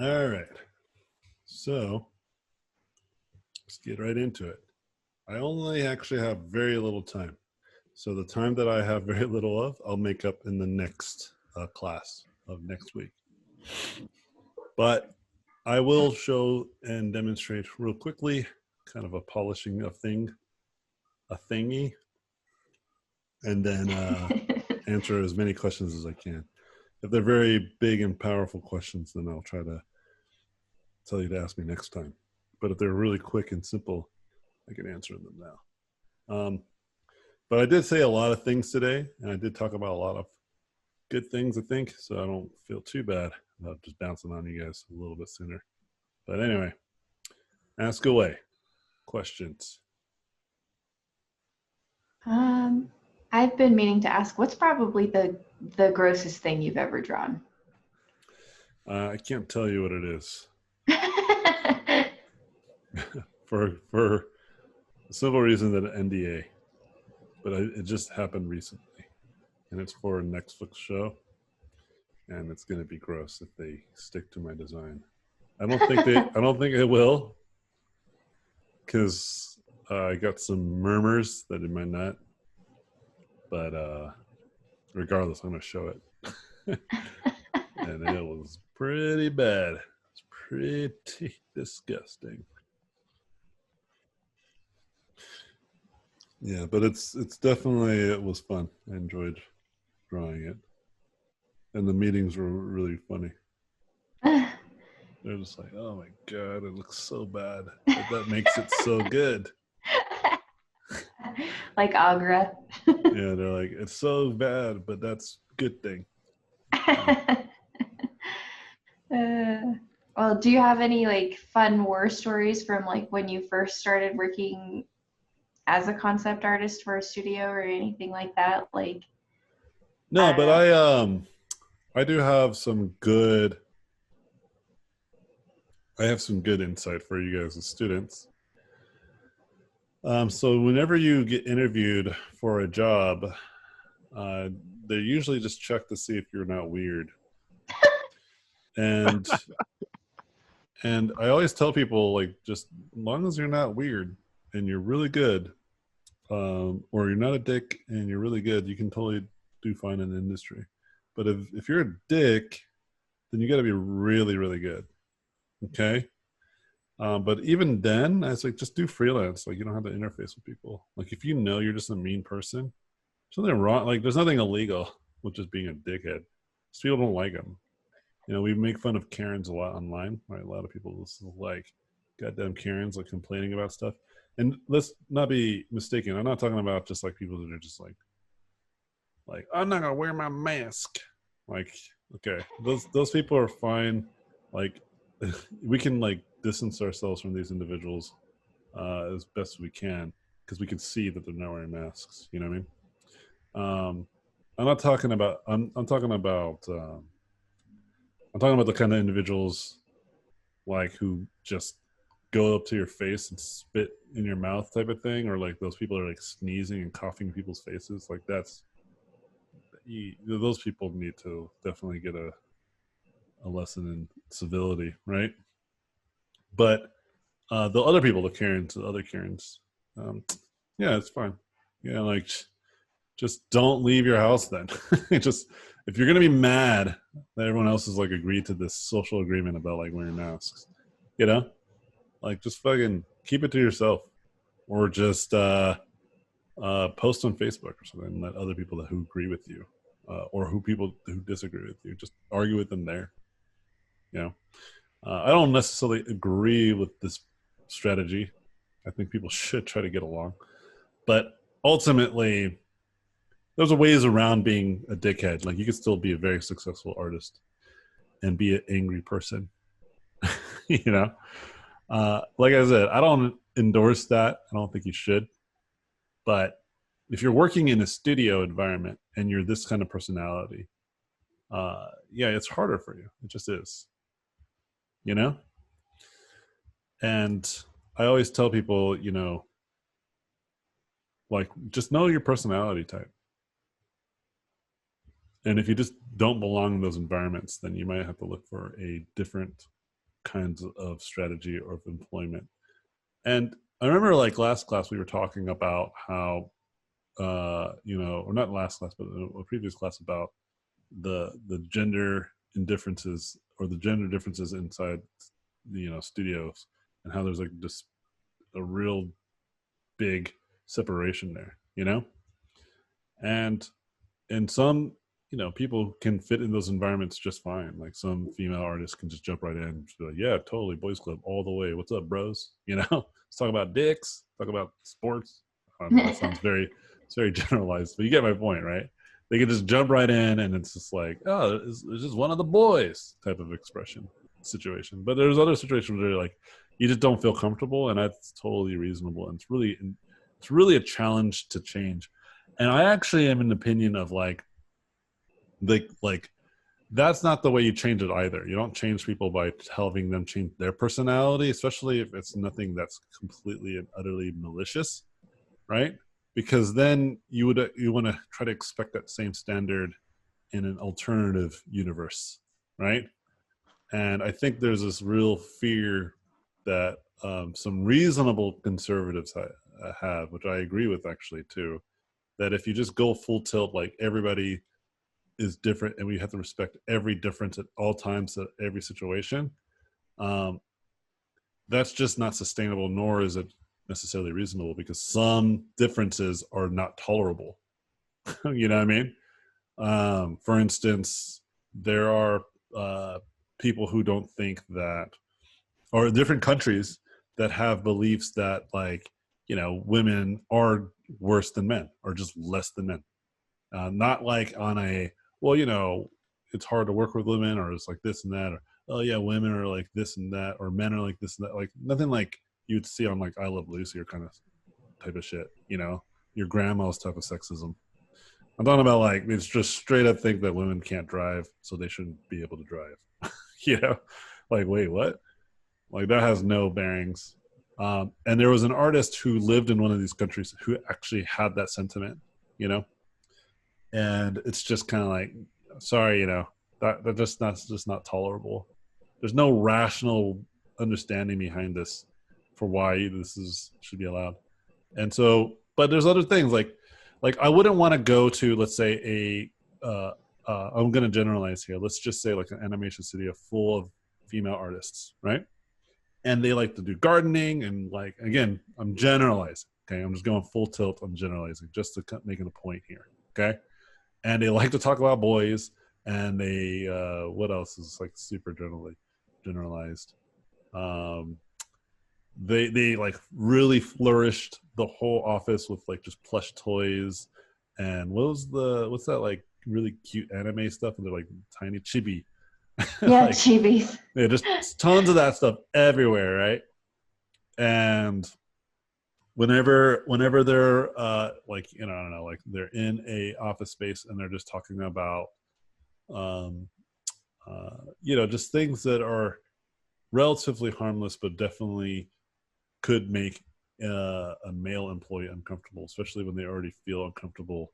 All right. So let's get right into it. I only actually have very little time. So the time that I have very little of, I'll make up in the next class of next week. But I will show and demonstrate real quickly, kind of a polishing of a thingy, and then answer as many questions as I can. If they're very big and powerful questions, then I'll try to tell you to ask me next time. But if they're really quick and simple, I can answer them now. But I did say a lot of things today, and I did talk about a lot of good things, I think, so I don't feel too bad about just bouncing on you guys a little bit sooner. But anyway, ask away. Questions. Um, I've been meaning to ask, what's probably the grossest thing you've ever drawn? I can't tell you what it is for the simple reason that NDA, but it just happened recently, and it's for a Netflix show, and it's going to be gross if they stick to my design. I don't think it will, because I got some murmurs that it might not. But regardless, I'm going to show it, and it was pretty bad. It's pretty disgusting. Yeah, but it's definitely it was fun. I enjoyed drawing it, and the meetings were really funny. They're just like, "Oh my god, it looks so bad, but that makes it so good." Like Agra. Yeah, they're like, "It's so bad, but that's a good thing." Uh, well, do you have any like fun war stories from like when you first started working as a concept artist for a studio or anything like that? Like, I No, don't but know. I do have some good. I have some good insight for you guys as students. So whenever you get interviewed for a job, uh, they usually just check to see if you're not weird. And I always tell people like, just as long as you're not weird and you're really good, or you're not a dick and you're really good, you can totally do fine in the industry. But if you're a dick, then you got to be really really good. Okay. But even then, I was like, just do freelance. Like, you don't have to interface with people. Like, if you know you're just a mean person, there's nothing wrong. Like, there's nothing illegal with just being a dickhead. Just people don't like them. You know, we make fun of Karens a lot online, right? A lot of people just like goddamn Karens, like complaining about stuff. And let's not be mistaken. I'm not talking about just like people that are just like I'm not gonna wear my mask. Like, okay, those people are fine. Like, we can like distance ourselves from these individuals as best we can because we can see that they're not wearing masks. You know what I mean? I'm not talking about. I'm talking about. I'm talking about the kind of individuals like who just go up to your face and spit in your mouth type of thing, or like those people are like sneezing and coughing in people's faces. Like those people need to definitely get a lesson in civility, right? But the other people, the other Karens, um, yeah, it's fine. Yeah, like just don't leave your house then. Just if you're gonna be mad that everyone else has like agreed to this social agreement about like wearing masks, you know, like just fucking keep it to yourself, or just post on Facebook or something and let other people who agree with you, or who people who disagree with you, just argue with them there. You know, I don't necessarily agree with this strategy. I think people should try to get along, but ultimately, there's a ways around being a dickhead. Like you can still be a very successful artist and be an angry person. You know, like I said, I don't endorse that. I don't think you should. But if you're working in a studio environment and you're this kind of personality, yeah, it's harder for you. It just is. You know, and I always tell people, you know, like just know your personality type. And if you just don't belong in those environments, then you might have to look for a different kinds of strategy or of employment. And I remember like last class we were talking about how or not last class, but a previous class about the gender indifferences or the gender differences inside the studios, and how there's like just a real big separation there. And some people can fit in those environments just fine. Like some female artists can just jump right in and just be like, yeah, totally, boys club all the way, what's up, bros? Let's talk about dicks, talk about sports. I don't know, that sounds it's very generalized, but you get my point, right? They can just jump right in, and it's just like, oh, it's just one of the boys type of expression situation. But there's other situations where like you just don't feel comfortable, and that's totally reasonable. And it's really a challenge to change. And I actually am in the opinion of like that's not the way you change it either. You don't change people by having them change their personality, especially if it's nothing that's completely and utterly malicious, right? Because then you want to try to expect that same standard in an alternative universe, right? And I think there's this real fear that some reasonable conservatives have, which I agree with actually too, that if you just go full tilt, like everybody is different and we have to respect every difference at all times, at every situation, that's just not sustainable, nor is it necessarily reasonable, because some differences are not tolerable. You know what I mean? For instance, there are people who don't think that, or different countries that have beliefs that like, women are worse than men or just less than men. Not like on a, well, it's hard to work with women, or it's like this and that, or, oh yeah, women are like this and that, or men are like this and that. Like nothing like you'd see on like I Love Lucy or kind of type of shit, your grandma's type of sexism. I'm talking about like, it's just straight up think that women can't drive, so they shouldn't be able to drive. Like, wait, what? Like that has no bearings. And there was an artist who lived in one of these countries who actually had that sentiment, and it's just kind of like, sorry, that just not tolerable. There's no rational understanding behind this for why should be allowed. And so, but there's other things like I wouldn't want to go to, let's say, I'm going to generalize here. Let's just say like an animation studio full of female artists, right? And they like to do gardening, and like, again, I'm generalizing. Okay, I'm just going full tilt. I'm generalizing just to making a point here. Okay, and they like to talk about boys, and they what else is like super generalized? They like really flourished the whole office with like just plush toys, and what's that like really cute anime stuff, and they're like tiny chibi. Yeah, Like, chibis. yeah, just tons of that stuff everywhere, right? And whenever they're like, I don't know, like they're in a office space and they're just talking about um just things that are relatively harmless, but definitely could make a male employee uncomfortable, especially when they already feel uncomfortable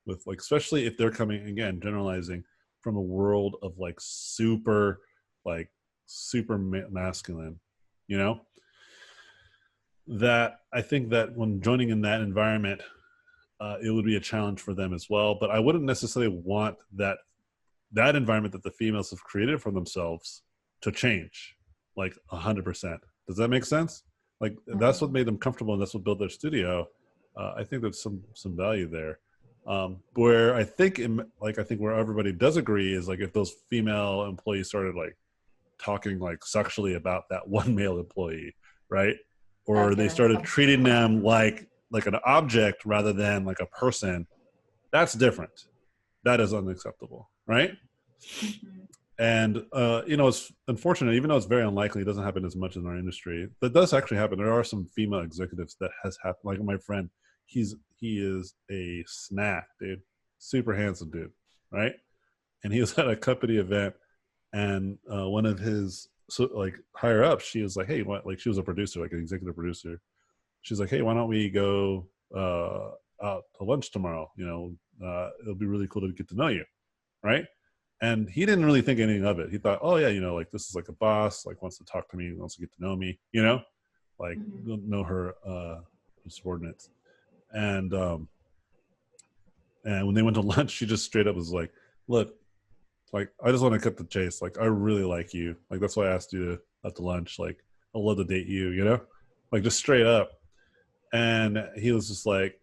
with, like, especially if they're coming, again, generalizing, from a world of like super masculine, that I think that when joining in that environment, it would be a challenge for them as well. But I wouldn't necessarily want that environment that the females have created for themselves to change like 100%. Does that make sense? Like, that's what made them comfortable, and that's what built their studio. I think there's some value there. Where I think where everybody does agree is like if those female employees started like talking like sexually about that one male employee, right? Or Okay, they started treating them like an object rather than like a person. That's different. That is unacceptable, right? mm-hmm. And it's unfortunate, even though it's very unlikely, it doesn't happen as much in our industry. That does actually happen. There are some female executives that has happened. Like my friend, he is a snack, dude, super handsome dude, right? And he was at a company event, and one of his higher ups, she was like, hey, what? Like, she was a producer, like an executive producer. She's like, hey, why don't we go out to lunch tomorrow? It'll be really cool to get to know you, right? And he didn't really think anything of it. He thought, oh yeah, like this is like a boss, like wants to talk to me, wants to get to know me, like Mhm. know her subordinates. And and when they went to lunch, she just straight up was like, look, like I just want to cut the chase. Like I really like you. Like that's why I asked you out to lunch. Like I'd love to date you, like just straight up. And he was just like,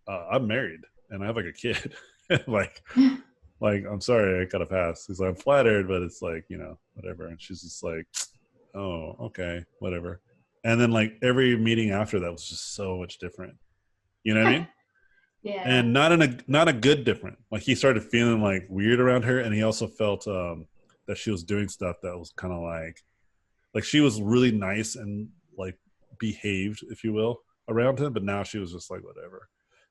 I'm married and I have like a kid. like I'm sorry, I gotta pass. He's like, I'm flattered, but it's like, whatever. And she's just like, oh, okay, whatever. And then like every meeting after that was just so much different. You know what I mean? Yeah. And not a good different. Like he started feeling like weird around her, and he also felt that she was doing stuff that was kind of like she was really nice and like behaved, if you will, around him, but now she was just like whatever.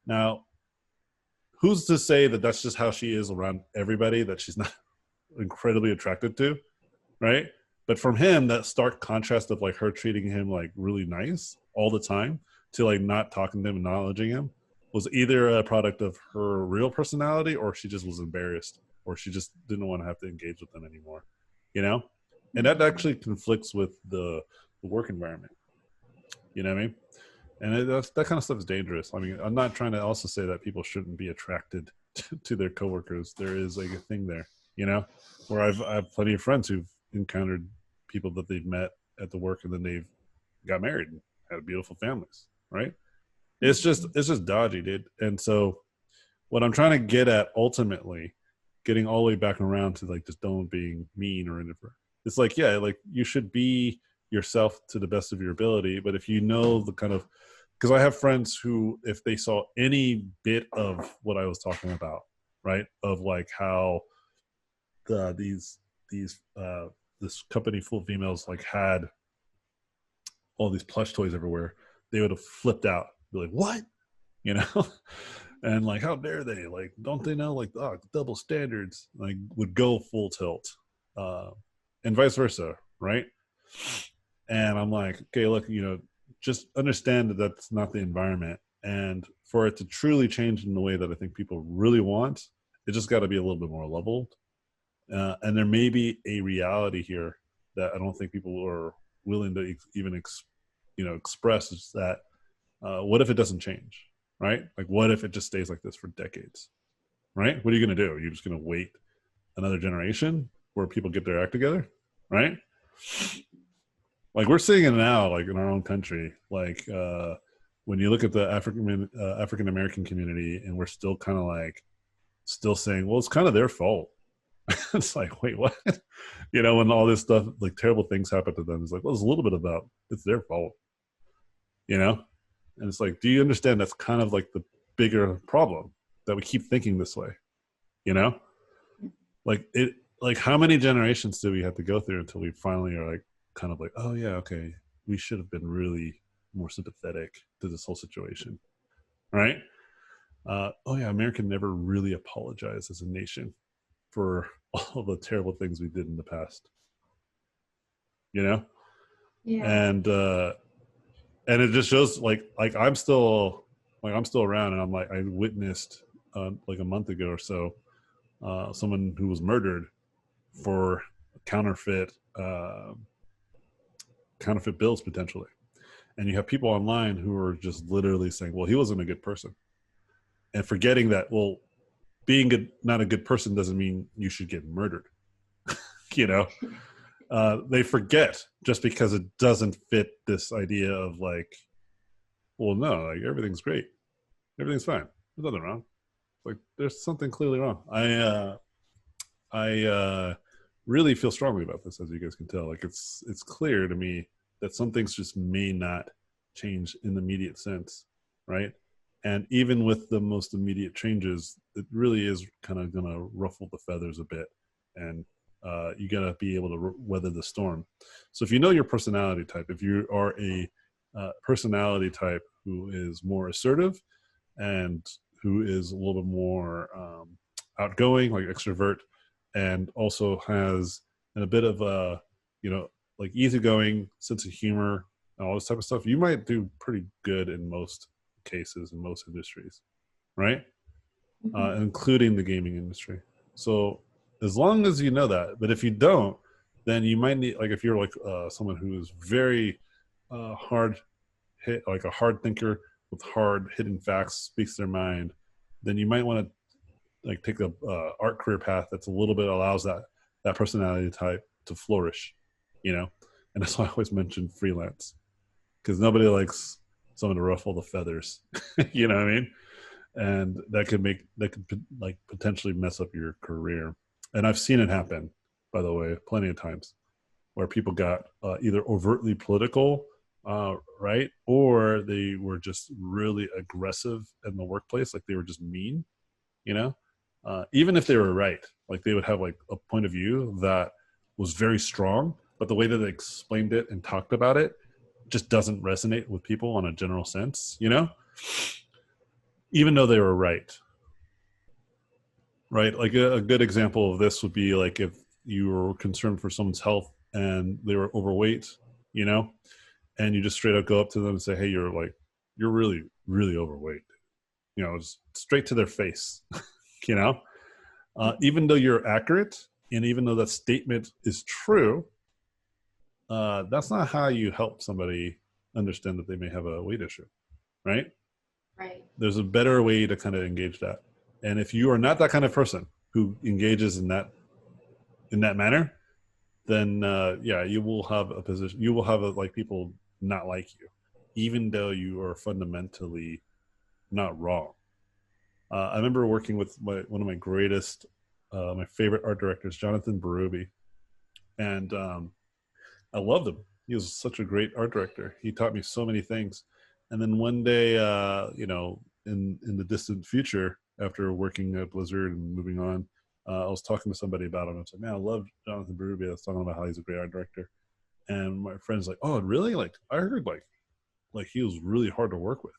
Now, who's to say that that's just how she is around everybody, that she's not incredibly attracted to, right? But from him, that stark contrast of like her treating him like really nice all the time to like not talking to him, acknowledging him, was either a product of her real personality or she just was embarrassed or she just didn't want to have to engage with them anymore, you know? And that Mhm. actually conflicts with the work environment, you know what I mean? And that kind of stuff is dangerous. I mean, I'm not trying to also say that people shouldn't be attracted to their coworkers. There is like a thing there, where I have plenty of friends who've encountered people that they've met at the work and then they've got married and had beautiful families, right? Mhm. It's just dodgy, dude. And so what I'm trying to get at ultimately, getting all the way back around to like just don't being mean or anything. It's like, yeah, like you should be yourself to the best of your ability. But if you know the kind of, because I have friends who, if they saw any bit of what I was talking about, right, of like how the these this company full of females like had all these plush toys everywhere, they would have flipped out, be like, what, you know? And like, how dare they? Like, don't they know like double standards? Like, would go full tilt, uh, and vice versa, right? And I'm like, okay, look, just understand that that's not the environment, and for it to truly change in the way that I think people really want, it just got to be a little bit more leveled. And there may be a reality here that I don't think people are willing to even express, is that what if it doesn't change, right? Like, what if it just stays like this for decades, right? What are you going to do? You're just going to wait another generation where people get their act together, right? Like we're seeing it now, like in our own country, like when you look at the African American community, and we're still kind of like still saying, well, it's kind of their fault. It's like, wait, what? When all this stuff, like terrible things happen to them, it's like, well, it's a little bit about it's their fault, you know? And it's like, do you understand that's kind of like the bigger problem, that we keep thinking this way, you know? Like it, like how many generations do we have to go through until we finally are like, kind of like, oh yeah, okay, we should have been really more sympathetic to this whole situation, right? Oh yeah, America never really apologized as a nation for all the terrible things we did in the past, you know? Yeah. And and it just shows I'm still around, and I'm like, I witnessed like a month ago or so, someone who was murdered for counterfeit uh, counterfeit bills potentially. And you have people online who are just literally saying, well, he wasn't a good person, and forgetting that, well, being not a good person doesn't mean you should get murdered. you know they forget, just because it doesn't fit this idea of like, well, no, like everything's great, everything's fine, there's nothing wrong. Like there's something clearly wrong. I really feel strongly about this, as you guys can tell. Like it's clear to me that some things just may not change in the immediate sense, right? And even with the most immediate changes, it really is kind of going to ruffle the feathers a bit, and you got to be able to weather the storm. So if you know your personality type, if you are a personality type who is more assertive and who is a little bit more outgoing, like extrovert, and also has a bit of a, like easygoing sense of humor and all this type of stuff, you might do pretty good in most cases in most industries, right? Mhm. Including the gaming industry. So as long as you know that. But if you don't, then you might need, like if you're like someone who is very hard hit, like a hard thinker with hard hitting facts, speaks their mind, then you might want to like take a art career path that's a little bit allows that personality type to flourish, you know. And that's why I always mention freelance, because nobody likes someone to ruffle the feathers. You know what I mean? And that could like potentially mess up your career. And I've seen it happen, by the way, plenty of times, where people got either overtly political, right, or they were just really aggressive in the workplace, like they were just mean, you know. Even if they were right, like they would have like a point of view that was very strong, but the way that they explained it and talked about it just doesn't resonate with people on a general sense, you know, even though they were right. Right. Like a good example of this would be like if you were concerned for someone's health and they were overweight, you know, and you just straight up go up to them and say, hey, you're really, really overweight, you know, just straight to their face, you know, even though you're accurate and even though that statement is true, that's not how you help somebody understand that they may have a weight issue, right? Right. There's a better way to kind of engage that. And if you are not that kind of person who engages in that manner, then yeah, you will have a position. You will have like people not like you, even though you are fundamentally not wrong. I remember working with one of my greatest, my favorite art directors, Jonathan Berube, and I loved him. He was such a great art director. He taught me so many things. And then one day, you know, in the distant future, after working at Blizzard and moving on, I was talking to somebody about him. I was like, man, I love Jonathan Berube. I was talking about how he's a great art director. And my friend's like, oh, really? Like, I heard like he was really hard to work with.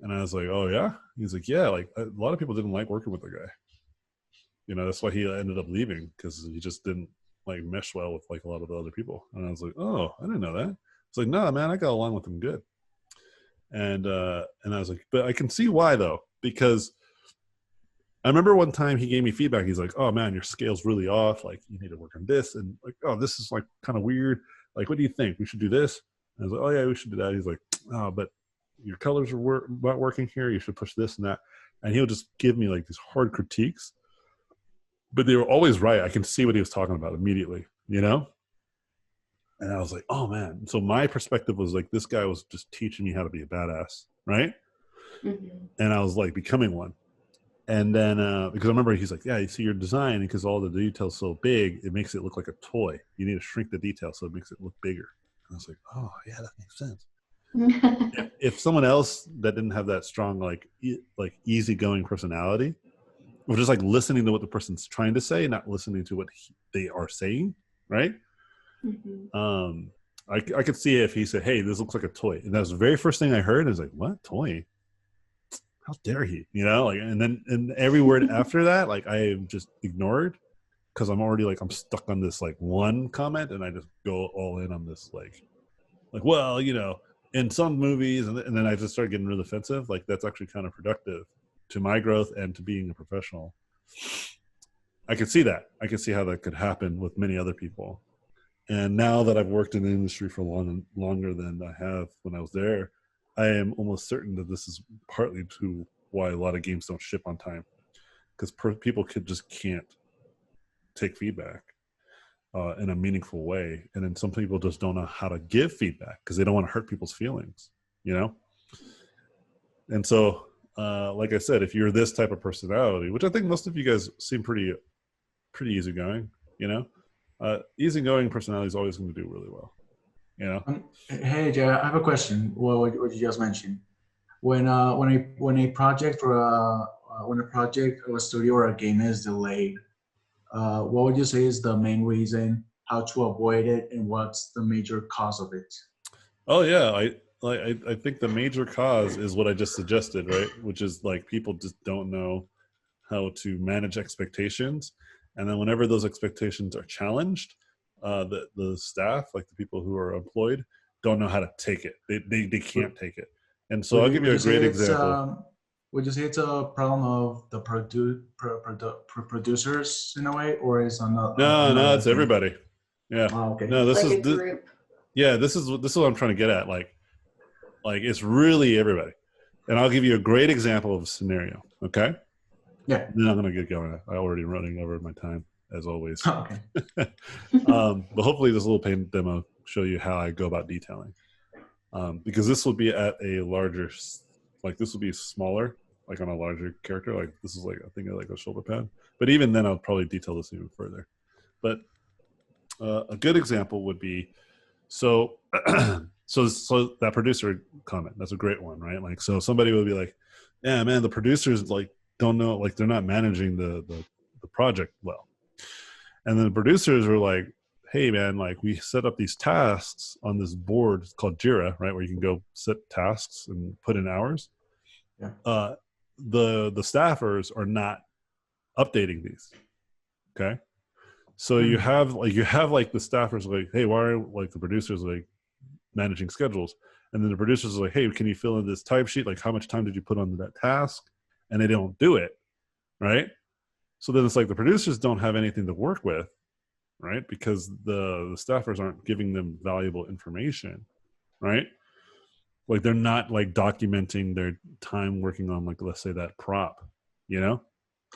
And I was like, oh, yeah? He's like, yeah, like a lot of people didn't like working with the guy. You know, that's why he ended up leaving, because he just didn't like mesh well with like a lot of the other people. And I was like, oh, I didn't know that. It's like, no, man, I got along with him good. And I was like, but I can see why though, because I remember one time he gave me feedback. He's like, oh man, your scale's really off. Like you need to work on this. And like, oh, this is like kind of weird. Like, what do you think? We should do this. And I was like, oh yeah, we should do that. He's like, oh, but your colors are not working here. You should push this and that. And he'll just give me like these hard critiques, but they were always right. I can see what he was talking about immediately, you know? And I was like, oh man. So my perspective was like, this guy was just teaching me how to be a badass, right? Mm-hmm. And I was like becoming one. And then, because I remember he's like, yeah, you see your design, because all the details so big, it makes it look like a toy. You need to shrink the detail so it makes it look bigger. And I was like, oh yeah, that makes sense. If someone else that didn't have that strong, like easygoing personality, or just like listening to what the person's trying to say, not listening to what they are saying, right? Mm-hmm. I could see if he said, hey, this looks like a toy. And that was the very first thing I heard. I was like, what, toy? How dare he? You know, like, and then and every word after that, like I just ignored, because I'm already like I'm stuck on this like one comment, and I just go all in on this like well, you know, in some movies, and then I just start getting really offensive. Like that's actually counterproductive to my growth and to being a professional. I could see that. I could see how that could happen with many other people. And now that I've worked in the industry for longer than I have when I was there, I am almost certain that this is partly to why a lot of games don't ship on time, because people just can't take feedback in a meaningful way, and then some people just don't know how to give feedback because they don't want to hurt people's feelings, you know. And so, like I said, if you're this type of personality, which I think most of you guys seem pretty easygoing, you know, easygoing personality is always going to do really well, you know. Hey, Jay, I have a question. Well, what you just mentioned, when a project or when a project or a studio or a game is delayed, what would you say is the main reason, how to avoid it, and what's the major cause of it? Oh yeah, I think the major cause is what I just suggested, right? Which is like people just don't know how to manage expectations, and then whenever those expectations are challenged, the staff, like the people who are employed, don't know how to take it. They Would, can't take it. And so I'll give would you a you say great it's example. would you say it's a problem of the producers in a way, or is No, another it's thing? everybody. Yeah. Oh, okay. No, Like a group. yeah, this is what I'm trying to get at. Like it's really everybody. And I'll give you a great example of a scenario. Okay. Yeah. Then I'm gonna get going. I already running over my time as always. Okay. But hopefully this little paint demo show you how I go about detailing. Because this will be at a larger, like this will be smaller, like on a larger character. Like this is like I think like a shoulder pad. But even then, I'll probably detail this even further. But a good example would be so so that producer comment. That's a great one, right? Like so somebody will be like, yeah, man, the producers like don't know, like they're not managing the project well. And then the producers were like, hey man, like we set up these tasks on this board called Jira, right? Where you can go set tasks and put in hours. Yeah. The staffers are not updating these. Okay. So you have like the staffers like, hey, why are like the producers like managing schedules? And then the producers are like, hey, can you fill in this timesheet? Like how much time did you put on that task? And they don't do it. Right. So then it's like the producers don't have anything to work with, right? Because the staffers aren't giving them valuable information, right? Like they're not like documenting their time working on like, let's say that prop, you know?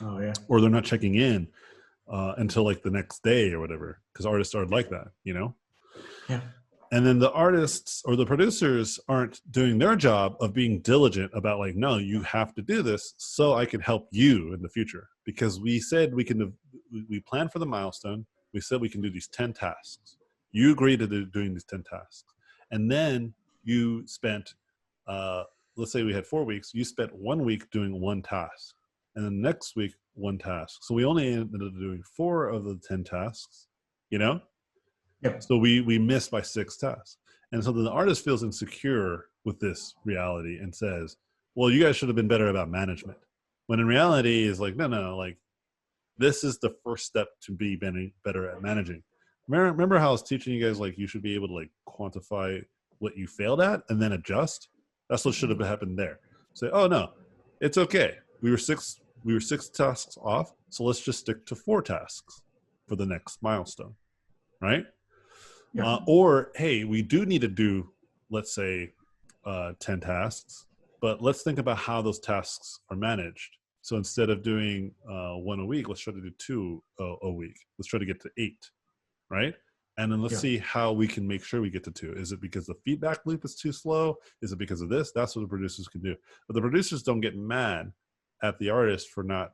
Oh yeah. Or they're not checking in until like the next day or whatever, because artists are like that, you know? Yeah. And then the artists or the producers aren't doing their job of being diligent about like, no, you have to do this so I can help you in the future. Because we said we planned for the milestone. We said we can do these 10 tasks. You agreed to doing these 10 tasks. And then you spent, let's say we had 4 weeks, you spent 1 week doing one task. And then next week, one task. So we only ended up doing 4 of the 10 tasks, you know? Yep. So we missed by 6 tasks. And so then the artist feels insecure with this reality and says, well, you guys should have been better about management. When in reality is like, no, like this is the first step to be better at managing. Remember how I was teaching you guys, like you should be able to like quantify what you failed at and then adjust? That's what should have happened there. Say, oh no, it's okay. We were six tasks off. So let's just stick to 4 tasks for the next milestone. Right? Yeah. Or, hey, we do need to do, let's say, 10 tasks, but let's think about how those tasks are managed. So instead of doing 1 a week, let's try to do 2 a week. Let's try to get to 8, right? And then let's see how we can make sure we get to 2. Is it because the feedback loop is too slow? Is it because of this? That's what the producers can do. But the producers don't get mad at the artist for not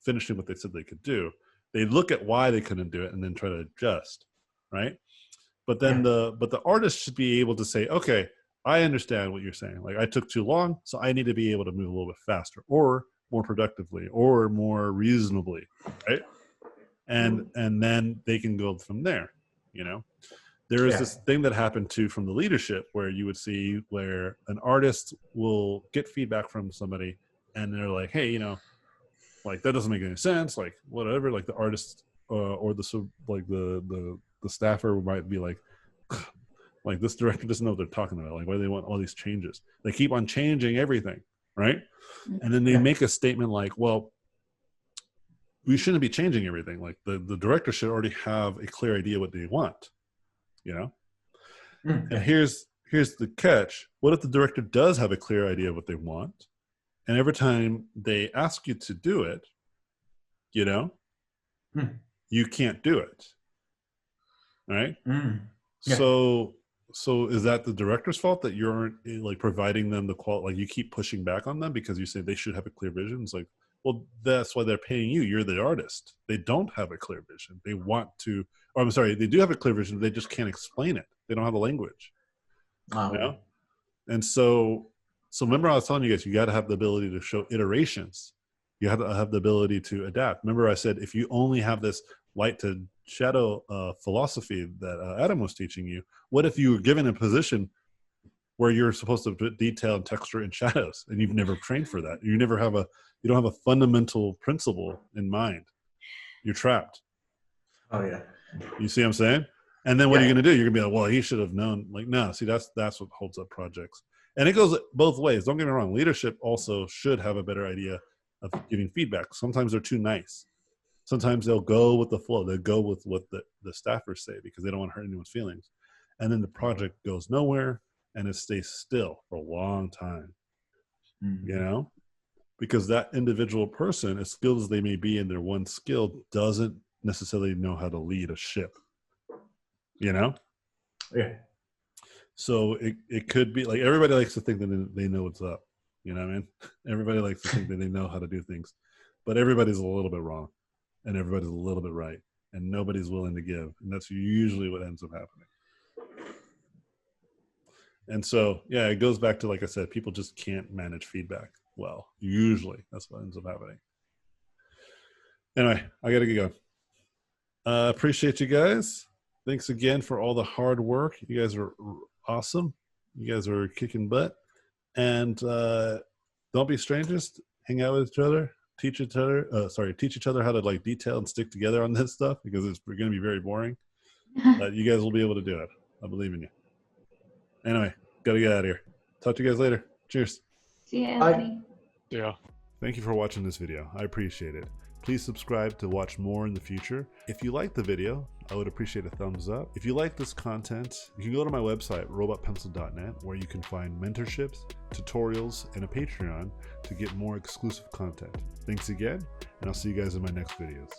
finishing what they said they could do. They look at why they couldn't do it and then try to adjust. Right. But then the artist should be able to say, okay, I understand what you're saying. Like I took too long, so I need to be able to move a little bit faster or more productively or more reasonably. Right. And then they can go from there. You know, there is this thing that happened too from the leadership where you would see where an artist will get feedback from somebody and they're like, hey, you know, like that doesn't make any sense. Like whatever, like the artist or the staffer might be like this director doesn't know what they're talking about. Like why do they want all these changes? They keep on changing everything, right? And then they make a statement like, well, we shouldn't be changing everything. Like the director should already have a clear idea what they want, you know? And here's the catch. What if the director does have a clear idea of what they want? And every time they ask you to do it, you know, you can't do it. Right? So is that the director's fault that you aren't like providing them the quality? Like you keep pushing back on them because you say they should have a clear vision. It's like, well, that's why they're paying you. You're the artist. They don't have a clear vision. They want to, or I'm sorry, they do have a clear vision. They just can't explain it. They don't have the language. You know? And so remember I was telling you guys, you got to have the ability to show iterations. You have to have the ability to adapt. Remember I said, if you only have this light to shadow philosophy that Adam was teaching you, what if you were given a position where you're supposed to put detail and texture and shadows and you've never trained for that? You don't have a fundamental principle in mind. You're trapped. Oh yeah. You see what I'm saying? And then what are you going to do? You're going to be like, well, he should have known. Like, no, see, that's what holds up projects. And it goes both ways. Don't get me wrong. Leadership also should have a better idea of giving feedback. Sometimes they're too nice. Sometimes they'll go with the flow. They'll go with what the staffers say because they don't want to hurt anyone's feelings. And then the project goes nowhere and it stays still for a long time, you know, because that individual person, as skilled as they may be in their one skill, doesn't necessarily know how to lead a ship, you know? Yeah. So it could be like everybody likes to think that they know what's up. You know what I mean? Everybody likes to think that they know how to do things, but everybody's a little bit wrong and everybody's a little bit right and nobody's willing to give. And that's usually what ends up happening. And so, yeah, it goes back to, like I said, people just can't manage feedback well. Usually that's what ends up happening. Anyway, I got to get going. Appreciate you guys. Thanks again for all the hard work. You guys are awesome. You guys are kicking butt. And don't be strangers. Hang out with each other. Teach each other how to like detail and stick together on this stuff because it's going to be very boring. But you guys will be able to do it. I believe in you. Anyway, got to get out of here. Talk to you guys later. Cheers. See you, Anthony. Yeah. Thank you for watching this video. I appreciate it. Please subscribe to watch more in the future. If you liked the video, I would appreciate a thumbs up. If you like this content, you can go to my website, robotpencil.net, where you can find mentorships, tutorials, and a Patreon to get more exclusive content. Thanks again, and I'll see you guys in my next videos.